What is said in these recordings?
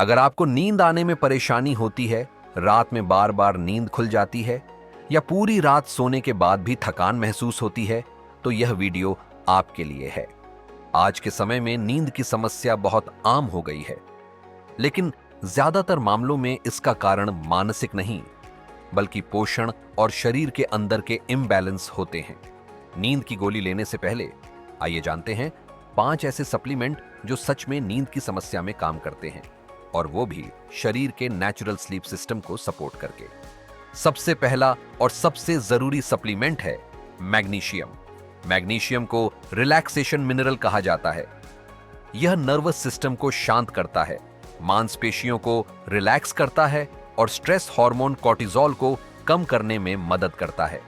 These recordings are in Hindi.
अगर आपको नींद आने में परेशानी होती है, रात में बार बार नींद खुल जाती है या पूरी रात सोने के बाद भी थकान महसूस होती है, तो यह वीडियो आपके लिए है। आज के समय में नींद की समस्या बहुत आम हो गई है, लेकिन ज्यादातर मामलों में इसका कारण मानसिक नहीं, बल्कि पोषण और शरीर के अंदर के इम्बैलेंस होते हैं। नींद की गोली लेने से पहले आइए जानते हैं 5 ऐसे सप्लीमेंट जो सच में नींद की समस्या में काम करते हैं, और वो भी शरीर के नेचुरल स्लीप सिस्टम को सपोर्ट करके। सबसे पहला और सबसे जरूरी सप्लीमेंट है मैग्नीशियम। मैग्नीशियम को रिलैक्सेशन मिनरल कहा जाता है। यह नर्वस सिस्टम को शांत करता है, मांसपेशियों को रिलैक्स करता है और स्ट्रेस हार्मोन कॉर्टिसोल को कम करने में मदद करता है।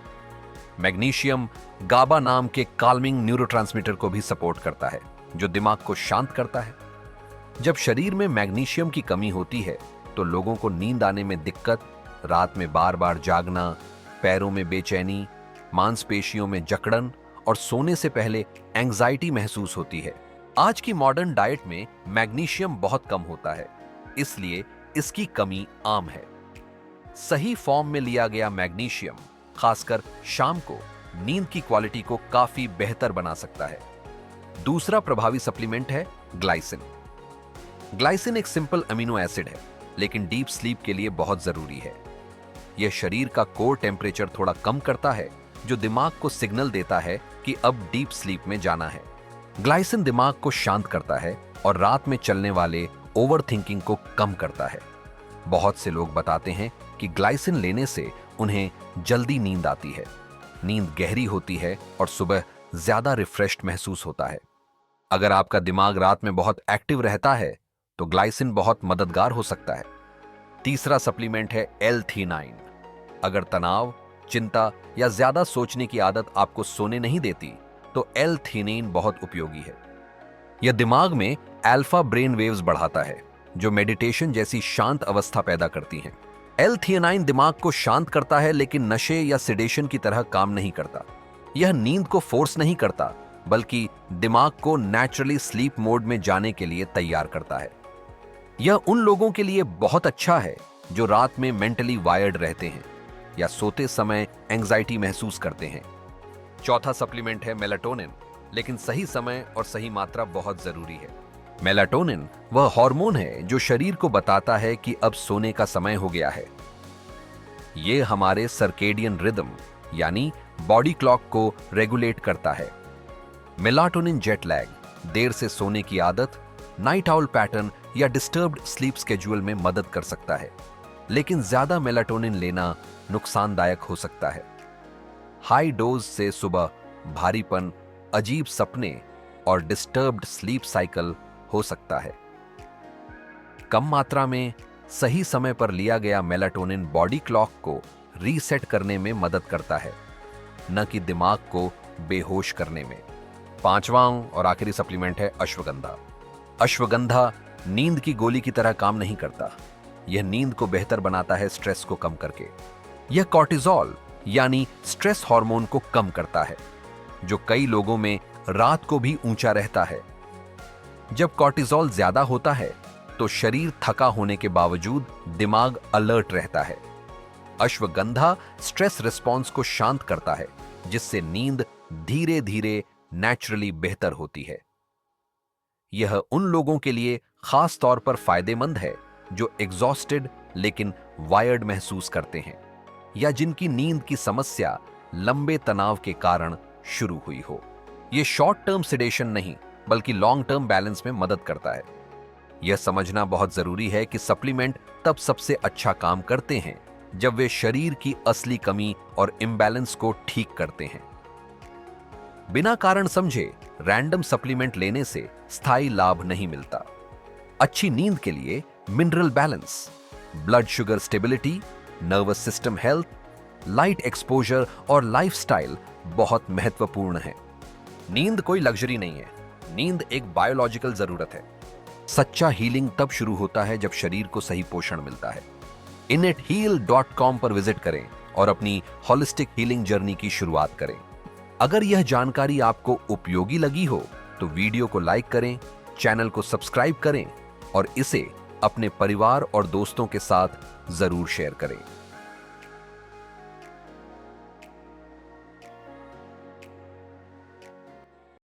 मैग्नीशियम गाबा नाम के काल्मिंग न्यूरोट्रांसमीटर को भी सपोर्ट करता है, जो दिमाग को शांत करता है। जब शरीर में मैग्नीशियम की कमी होती है तो लोगों को नींद आने में दिक्कत, रात में बार बार जागना, पैरों में बेचैनी, मांसपेशियों में जकड़न और सोने से पहले एंजाइटी महसूस होती है। आज की मॉडर्न डाइट में मैग्नीशियम बहुत कम होता है, इसलिए इसकी कमी आम है। सही फॉर्म में लिया गया मैग्नीशियम खासकर शाम को नींद की क्वालिटी को काफी बेहतर बना सकता है। दूसरा प्रभावी सप्लीमेंट है ग्लाइसिन। ग्लाइसिन एक सिंपल अमीनो एसिड है, लेकिन डीप स्लीप के लिए बहुत जरूरी है। यह शरीर का कोर टेम्परेचर थोड़ा कम करता है, जो दिमाग को सिग्नल देता है कि अब डीप स्लीप में जाना है। ग्लाइसिन दिमाग को शांत करता है और रात में चलने वाले ओवरथिंकिंग को कम करता है। बहुत से लोग बताते हैं कि ग्लाइसिन लेने से उन्हें जल्दी नींद आती है, नींद गहरी होती है और सुबह ज्यादा रिफ्रेश्ड महसूस होता है। अगर आपका दिमाग रात में बहुत एक्टिव रहता है तो ग्लाइसिन बहुत मददगार हो सकता है। तीसरा सप्लीमेंट है L-theanine। अगर तनाव, चिंता या ज्यादा सोचने की आदत आपको सोने नहीं देती तो L-theanine बहुत उपयोगी है। यह दिमाग में अल्फा ब्रेन वेव्स बढ़ाता है, जो मेडिटेशन जैसी शांत अवस्था पैदा करती हैं। L-theanine दिमाग को शांत करता है, लेकिन नशे या सिडेशन की तरह काम नहीं करता। यह नींद को फोर्स नहीं करता, बल्कि दिमाग को नेचुरली स्लीप मोड में जाने के लिए तैयार करता है। यह उन लोगों के लिए बहुत अच्छा है जो रात में मेंटली वायर्ड रहते हैं या सोते समय एंजाइटी महसूस करते हैं। चौथा सप्लीमेंट है मेलाटोनिन, लेकिन सही समय और सही मात्रा बहुत जरूरी है। मेलाटोनिन वह हार्मोन है जो शरीर को बताता है कि अब सोने का समय हो गया है। यह हमारे सर्केडियन रिदम यानी बॉडी क्लॉक को रेगुलेट करता है। मेलाटोनिन जेट लैग, देर से सोने की आदत, नाइट आउल पैटर्न या डिस्टर्ब्ड स्लीप स्केड्यूल में मदद कर सकता है, लेकिन ज्यादा मेलाटोनिन लेना नुकसानदायक हो सकता है। हाई डोज से सुबह भारीपन, अजीब सपने और डिस्टर्ब्ड स्लीप साइकिल हो सकता है। कम मात्रा में सही समय पर लिया गया मेलाटोनिन बॉडी क्लॉक को रीसेट करने में मदद करता है, न कि दिमाग को बेहोश करने में। पांचवां और आखिरी सप्लीमेंट है अश्वगंधा। अश्वगंधा नींद की गोली की तरह काम नहीं करता। यह नींद को बेहतर बनाता है, स्ट्रेस को कम करके। यह कॉर्टिसोल यानी स्ट्रेस हार्मोन को कम करता है, जो कई लोगों में रात को भी ऊंचा रहता है। जब कॉर्टिसोल ज्यादा होता है तो शरीर थका होने के बावजूद दिमाग अलर्ट रहता है। अश्वगंधा स्ट्रेस रिस्पॉन्स को शांत करता है, जिससे नींद धीरे धीरे नेचुरली बेहतर होती है। यह उन लोगों के लिए खास तौर पर फायदेमंद है जो एग्जॉस्टेड लेकिन वायर्ड महसूस करते हैं, या जिनकी नींद की समस्या लंबे तनाव के कारण शुरू हुई हो। यह शॉर्ट टर्म सिडेशन नहीं, बल्कि लॉन्ग टर्म बैलेंस में मदद करता है। यह समझना बहुत जरूरी है कि सप्लीमेंट तब सबसे अच्छा काम करते हैं जब वे शरीर की असली कमी और इम्बैलेंस को ठीक करते हैं। बिना कारण समझे रैंडम सप्लीमेंट लेने से स्थायी लाभ नहीं मिलता। अच्छी नींद के लिए mineral balance, blood sugar stability, nervous system health, light exposure और लाइफस्टाइल बहुत महत्वपूर्ण है। नींद कोई लग्जरी नहीं है, नींद एक बायोलॉजिकल जरूरत है। सच्चा हीलिंग तब शुरू होता है जब शरीर को सही पोषण मिलता है। inetheal.com पर विजिट करें और अपनी होलिस्टिक हीलिंग जर्नी की शुरुआत करें। अगर यह जानकारी आपको उपयोगी लगी हो तो वीडियो को लाइक करें, चैनल को सब्सक्राइब करें और इसे अपने परिवार और दोस्तों के साथ जरूर शेयर करें।